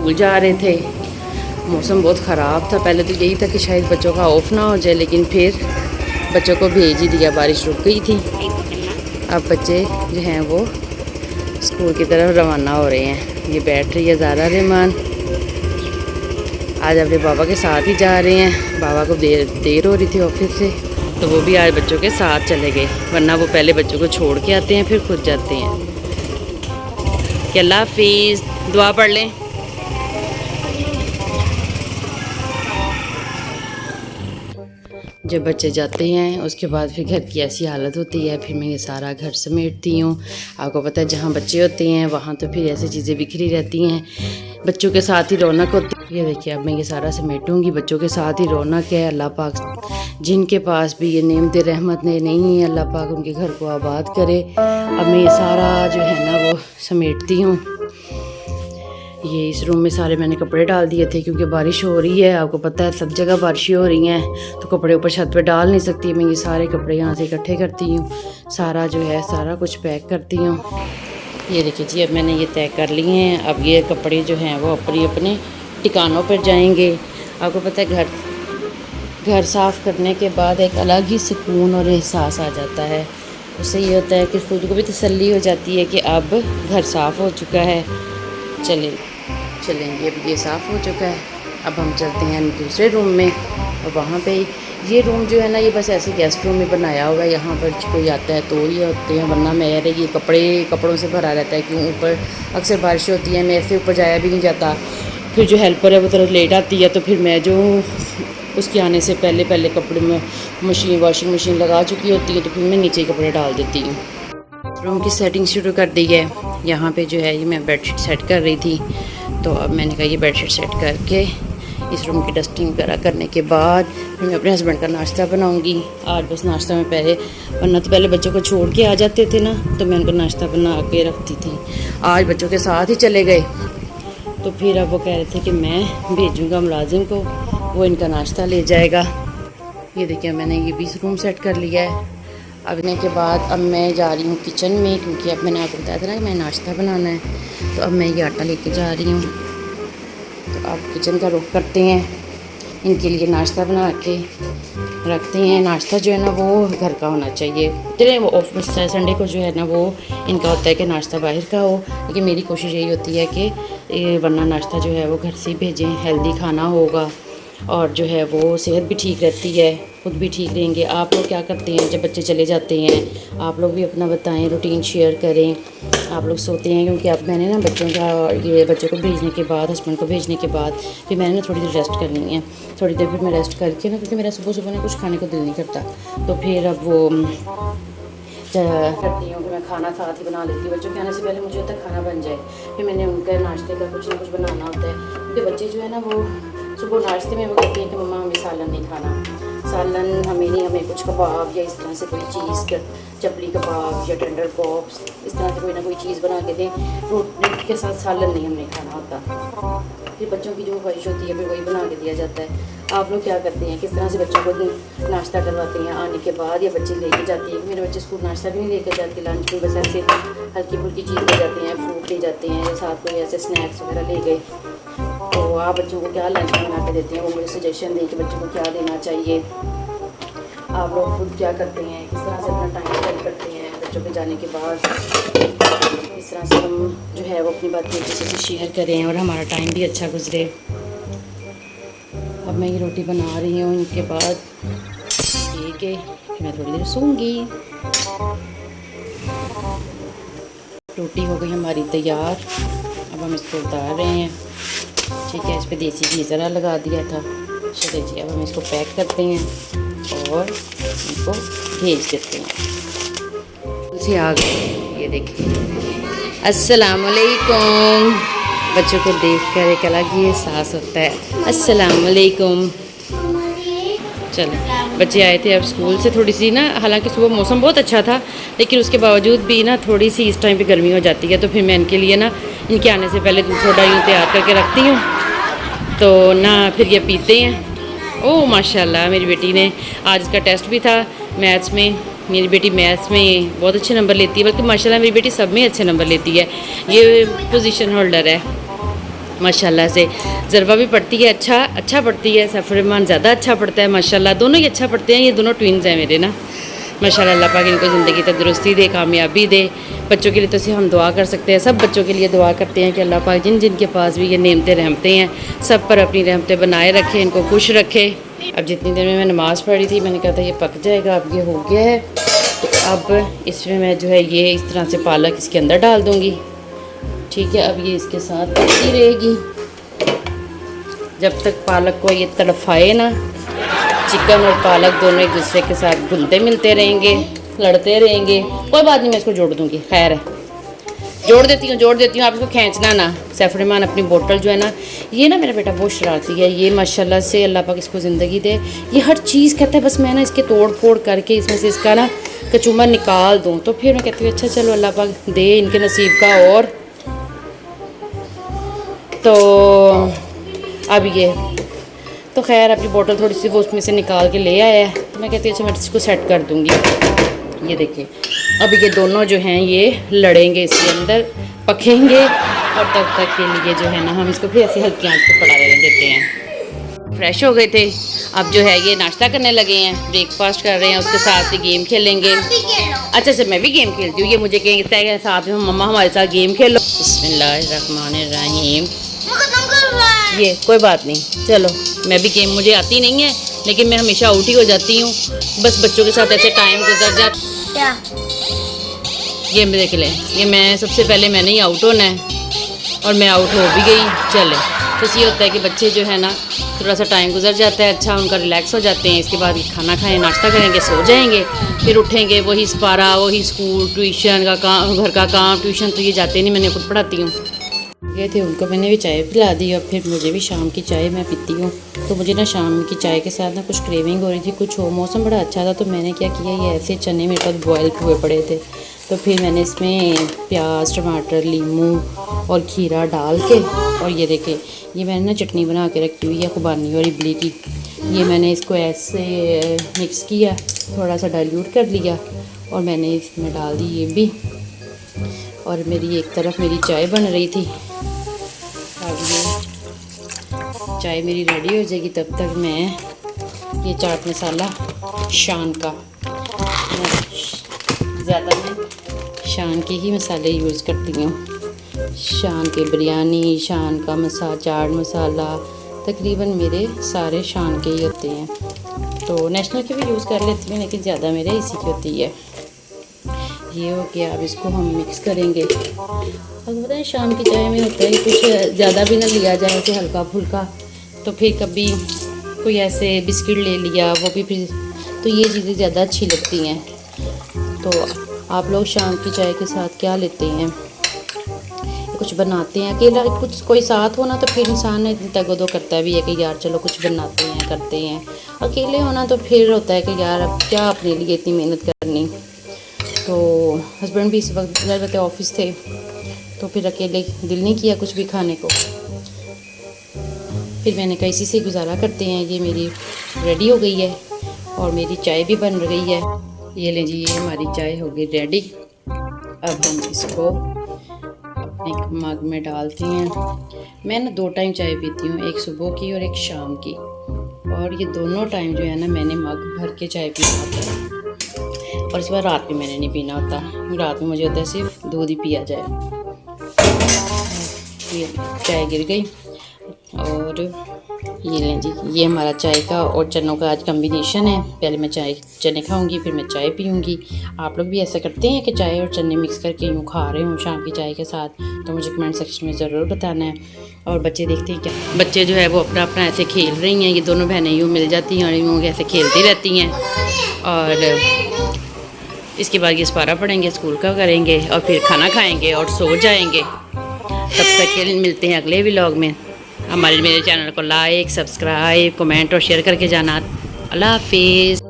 School जा रहे थे। मौसम बहुत ख़राब था। पहले तो यही था कि शायद बच्चों का ऑफ ना हो जाए, लेकिन फिर बच्चों को भेज ही दिया, बारिश रुक गई थी। अब बच्चे जो हैं वो स्कूल की तरफ रवाना हो रहे हैं। ये बैठ रही है ज़ारा रहमान। आज अपने बाबा के साथ ही जा रहे हैं। बाबा को देर हो रही थी ऑफिस से, तो वो भी आज बच्चों के साथ चले गए, वरना वो पहले बच्चों को छोड़ के आते हैं फिर खुद जाते हैं। कि अल्लाह हाफिज़, दुआ पढ़ लें। जब बच्चे जाते हैं उसके बाद फिर घर की ऐसी हालत होती है, फिर मैं ये सारा घर समेटती हूँ। आपको पता है जहाँ बच्चे होते हैं वहाँ तो फिर ऐसी चीज़ें बिखरी रहती हैं, बच्चों के साथ ही रौनक होती है। ये देखिए अब मैं ये सारा समेटूँगी, बच्चों के साथ ही रौनक है। अल्लाह पाक जिनके पास भी ये नेमत रहमत नहीं है, अल्लाह पाक उनके घर को आबाद करे। अब मैं ये सारा जो है ना वो समेटती हूँ। ये इस रूम में सारे मैंने कपड़े डाल दिए थे क्योंकि बारिश हो रही है। आपको पता है सब जगह बारिशें हो रही हैं, तो कपड़े ऊपर छत पे डाल नहीं सकती। मैं ये सारे कपड़े यहाँ से इकट्ठे करती हूँ, सारा जो है सारा कुछ पैक करती हूँ। ये देखिए जी अब मैंने ये तय कर लिए हैं। अब ये कपड़े जो हैं वो अपने ठिकानों पर जाएंगे। आपको पता है घर साफ़ करने के बाद एक अलग ही सुकून और एहसास आ जाता है। उससे ये होता है कि खुद को भी तसल्ली हो जाती है कि अब घर साफ़ हो चुका है। चलेंगे अब ये साफ़ हो चुका है। अब हम चलते हैं दूसरे रूम में, और वहाँ पे ये रूम जो है ना ये बस ऐसे गेस्ट रूम में बनाया हुआ है। यहाँ पर कोई आता है तो ये होते हैं, वरना मेरे ये कपड़ों से भरा रहता है। क्यों ऊपर अक्सर बारिश होती है, मेरे से ऊपर जाया भी नहीं जाता। फिर जो हेल्पर है वो तरह लेट आती है, तो फिर मैं जो उसके आने से पहले कपड़े में वॉशिंग मशीन लगा चुकी होती है, तो फिर मैं नीचे कपड़े डाल देती हूँ। रूम की सेटिंग शुरू कर दी है। यहाँ पे जो है ये मैं बेडशीट सेट कर रही थी, तो अब मैंने कहा ये बेडशीट सेट करके इस रूम की डस्टिंग वगैरह करने के बाद फिर मैं अपने हस्बैंड का नाश्ता बनाऊंगी। आज बस नाश्ता में वरना तो पहले बच्चों को छोड़ के आ जाते थे ना, तो मैं उनको नाश्ता बना के रखती थी। आज बच्चों के साथ ही चले गए, तो फिर अब वो कह रहे थे कि मैं भेजूँगा मुलाजिम को, वो इनका नाश्ता ले जाएगा। ये देखिए मैंने ये भी रूम सेट कर लिया है। अब इन्हें के बाद अब मैं जा रही हूँ किचन में, क्योंकि अब मैंने आपको बताया था ना कि मैं नाश्ता बनाना है, तो अब मैं ये आटा लेके जा रही हूँ। तो अब किचन का रुख करते हैं, इनके लिए नाश्ता बना के रखते हैं। नाश्ता जो है ना वो घर का होना चाहिए। चलिए वो ऑफिस संडे को जो है ना वो इनका होता है कि नाश्ता बाहर का हो, लेकिन मेरी कोशिश यही होती है कि वरना नाश्ता जो है वो घर से भेजें, हेल्दी खाना होगा और जो है वो सेहत भी ठीक रहती है, खुद भी ठीक रहेंगे। आप लोग क्या करते हैं जब बच्चे चले जाते हैं? आप लोग भी अपना बताएं, रूटीन शेयर करें। आप लोग सोते हैं? क्योंकि अब मैंने ना बच्चों को भेजने के बाद, हस्बैंड को भेजने के बाद फिर मैंने ना थोड़ी देर रेस्ट करनी है। थोड़ी देर फिर मैं रेस्ट करके ना, क्योंकि मेरा सुबह ना कुछ खाने को दिल नहीं करता, तो फिर अब वो करती हूँ कि मैं खाना साथ ही बना लेती हूँ। बच्चों के आने से पहले मुझे होता है खाना बन जाए, फिर मैंने उनका नाश्ते का कुछ ना कुछ बनाना होता है। क्योंकि बच्चे जो है ना वो सुबह नाश्ते में वो कहती हैं कि मम्मा हमें सालन नहीं खाना, सालन हमें नहीं, हमें कुछ कबाब या इस तरह से कोई चीज़, चपली कबाब या टेंडर पॉप्स, इस तरह से कोई ना कोई चीज़ बना के दें। रोटी के साथ सालन नहीं हमने खाना होता। फिर बच्चों की जो ख्वाहिश होती है फिर वही बना के दिया जाता है। आप लोग क्या करते हैं, किस तरह से बच्चों को नाश्ता करवाते हैं आने के बाद, या बच्चे लेके जाते हैं? मेरे बच्चे स्कूल नाश्ता भी नहीं लेकर जाते, लंच भी बस ऐसे हल्की फुल्की चीज़ ले जाते हैं, फ्रूट ले जाते हैं, साथ कोई ऐसे स्नैक्स वगैरह ले गए। तो आप बच्चों को क्या लंच बना के देते हैं? वो मुझे सजेशन दें कि बच्चों को क्या देना चाहिए। आप लोग खुद क्या करते हैं, किस तरह से अपना टाइम स्पेंड करते हैं बच्चों के जाने के बाद? इस तरह से हम जो है वो अपनी बातें किसी से शेयर करें और हमारा टाइम भी अच्छा गुजरे। अब मैं ये रोटी बना रही हूँ, इनके बाद ठीक है फिर मैं थोड़ी देर सोऊंगी। रोटी हो गई हमारी तैयार, अब हम इसको उतार रहे हैं। ठीक है, इस पर देसी घी ज़रा लगा दिया था। चलिए जी अब हम इसको पैक करते हैं और इनको भेज देते हैं। उसे आ गए, ये देखिए। अस्सलाम वालेकुम। बच्चों को देखकर एक अलग ही एहसास होता है। अस्सलाम वालेकुम। चलो बच्चे आए थे अब स्कूल से, थोड़ी सी ना, हालांकि सुबह मौसम बहुत अच्छा था, लेकिन उसके बावजूद भी ना थोड़ी सी इस टाइम पे गर्मी हो जाती है। तो फिर मैं इनके लिए ना, इनके आने से पहले थोड़ा यूँ तैयार करके रखती हूँ, तो ना फिर ये पीते हैं। ओह माशाल्लाह, मेरी बेटी ने आज इसका टेस्ट भी था मैथ्स में। मेरी बेटी मैथ्स में बहुत अच्छे नंबर लेती है, बल्कि माशाल्लाह मेरी बेटी सब में अच्छे नंबर लेती है। ये पोजीशन होल्डर है। माशाल्लाह से। ज़रबा भी पढ़ती है अच्छा पढ़ती है, सफ़र ईमान ज़्यादा अच्छा पढ़ता है माशाल्लाह, दोनों ही अच्छा पढ़ते हैं। ये दोनों ट्विन्स हैं मेरे ना माशाल्लाह। अल्लाह पाक इनको ज़िंदगी तंदुरुस्ती दे, कामयाबी दे। बच्चों के लिए तो सिर्फ हम दुआ कर सकते हैं, सब बच्चों के लिए दुआ करते हैं कि अल्लाह पाक जिन जिन के पास भी ये नेमतें रहमतें हैं सब पर अपनी रहमतें बनाए रखे, इनको खुश रखे। अब जितनी देर में मैं नमाज़ पढ़ी थी मैंने कहा था ये पक जाएगा, अब ये हो गया है। तो अब इसमें मैं जो है ये इस तरह से पालक इसके अंदर डाल दूँगी, ठीक है। अब ये इसके साथ पकती रहेगी जब तक पालक को ये तड़फाए ना। चिकन और पालक दोनों एक दूसरे के साथ घुलते मिलते रहेंगे, लड़ते रहेंगे। कोई बात नहीं, मैं इसको जोड़ दूँगी, खैर है, जोड़ देती हूँ। आप इसको खींचना ना। सैफ रहमान अपनी बोतल जो है ना, ये ना मेरा बेटा बहुत शरारती है, ये माशाल्लाह से अल्लाह पाक इसको ज़िंदगी दे। ये हर चीज़ कहता है बस मैं ना इसके तोड़ फोड़ करके इसमें से इसका ना कचूमर निकाल दूँ। तो फिर मैं कहती हूँ अच्छा चलो अल्लाह पाक दे इनके नसीब का। और तो अब ये तो खैर अपनी बोतल थोड़ी सी वो उसमें से निकाल के ले आया है। तो मैं कहती हूँ अच्छा मैं इसको सेट कर दूँगी। ये देखिए अब ये दोनों जो हैं ये लड़ेंगे इसके अंदर, पकेंगे, और तब तक के लिए जो है ना हम इसको फिर ऐसे हल्की आंच पे पड़ा रहने देते हैं। फ्रेश हो गए थे, अब जो है ये नाश्ता करने लगे हैं, ब्रेकफास्ट कर रहे हैं, उसके साथ ही गेम खेलेंगे। अच्छा मैं भी गेम खेलती हूँ, ये मुझे कहता है साथ में मम्मा हमारे साथ गेम खेलो। बिस्मिल्लाहिर्रहमानिर्रहीम। ये कोई बात नहीं, चलो मैं भी गेम मुझे आती नहीं है लेकिन मैं हमेशा आउट ही हो जाती हूँ, बस बच्चों के साथ ऐसे टाइम गुजर जाता। ये देख लें, ये मैं सबसे पहले मैंने ही आउट होना है और मैं आउट हो भी गई। चले तो ये होता है कि बच्चे जो है ना थोड़ा सा टाइम गुजर जाता है, अच्छा उनका रिलैक्स हो जाते हैं। इसके बाद खाना खाएं, नाश्ता करेंगे, सो जाएंगे, फिर उठेंगे, वही सपारा, वही स्कूल, ट्यूशन का काम, घर का काम। ट्यूशन तो ये जाते नहीं, मैंने खुद पढ़ाती हूँ। गए थे उनको मैंने भी चाय पिला दी और फिर मुझे भी शाम की चाय मैं पीती हूँ। तो मुझे ना शाम की चाय के साथ ना कुछ क्रेविंग हो रही थी, कुछ हो, मौसम बड़ा अच्छा था। तो मैंने क्या किया, ये ऐसे चने मेरे पास बॉयल हुए पड़े थे, तो फिर मैंने इसमें प्याज, टमाटर, लीमू और खीरा डाल के, और ये देखे ये मैंने ना चटनी बना के रखी हुई है खुबानी और इमली की। ये मैंने इसको ऐसे मिक्स किया, थोड़ा सा डाइल्यूट कर लिया और मैंने इसमें डाल दी ये भी। और मेरी एक तरफ मेरी चाय बन रही थी, अब ये चाय मेरी रेडी हो जाएगी तब तक मैं ये चाट मसाला शान का, ज़्यादा मैं शान के ही मसाले यूज़ करती हूँ। शान के बिरयानी, शान का चाट मसाला, तकरीबन मेरे सारे शान के ही होते हैं। तो नेशनल के भी यूज़ कर लेती हूँ लेकिन ज़्यादा मेरे इसी की होती है। ये हो गया, अब इसको हम मिक्स करेंगे। अब पता है शाम की चाय में होता है कि कुछ ज़्यादा भी ना लिया जाए, ऐसे हल्का फुल्का। तो फिर कभी कोई ऐसे बिस्किट ले लिया, वो भी फिर तो ये चीज़ें ज़्यादा अच्छी लगती हैं। तो आप लोग शाम की चाय के साथ क्या लेते हैं, कुछ बनाते हैं? अकेला कुछ कोई साथ होना तो फिर इंसान इतनी तगदो करता भी है कि यार चलो कुछ बनाते हैं, करते हैं। अकेले होना तो फिर होता है कि यार अब क्या अपने लिए इतनी मेहनत करनी। तो हस्बैंड भी इस वक्त गए थे ऑफिस थे, तो फिर अकेले दिल नहीं किया कुछ भी खाने को। फिर मैंने कहा इसी से गुजारा करते हैं। ये मेरी रेडी हो गई है और मेरी चाय भी बन गई है। ये लें जी, ये हमारी चाय हो गई रेडी। अब हम इसको अपने मग में डालते हैं। मैं ना 2 टाइम चाय पीती हूँ, एक सुबह की और एक शाम की, और ये दोनों टाइम जो है ना मैंने मग भर के चाय पीना होता है। और इस बार रात में मैंने नहीं पीना होता, रात में मुझे होता है सिर्फ दूध ही पिया जाए। ये चाय गिर गई और ये लें जी, ये हमारा चाय का और चनों का आज कम्बिनेशन है। पहले मैं चने खाऊंगी, फिर मैं चाय पीऊंगी। आप लोग भी ऐसा करते हैं कि चाय और चने मिक्स करके यूँ खा रहे हो शाम की चाय के साथ? तो मुझे कमेंट सेक्शन में ज़रूर बताना है। और बच्चे देखते हैं क्या, बच्चे जो है वो अपना अपना ऐसे खेल रही हैं। ये दोनों बहनें यूँ मिल जाती हैं और यूँ ऐसे खेलती रहती हैं। और इसके बाद ये सपारा पढ़ेंगे, स्कूल का करेंगे और फिर खाना खाएंगे और सो जाएंगे। तब तक के लिए मिलते हैं अगले व्लॉग में। मेरे चैनल को लाइक, सब्सक्राइब, कमेंट और शेयर करके जाना। अल्लाह हाफिज़।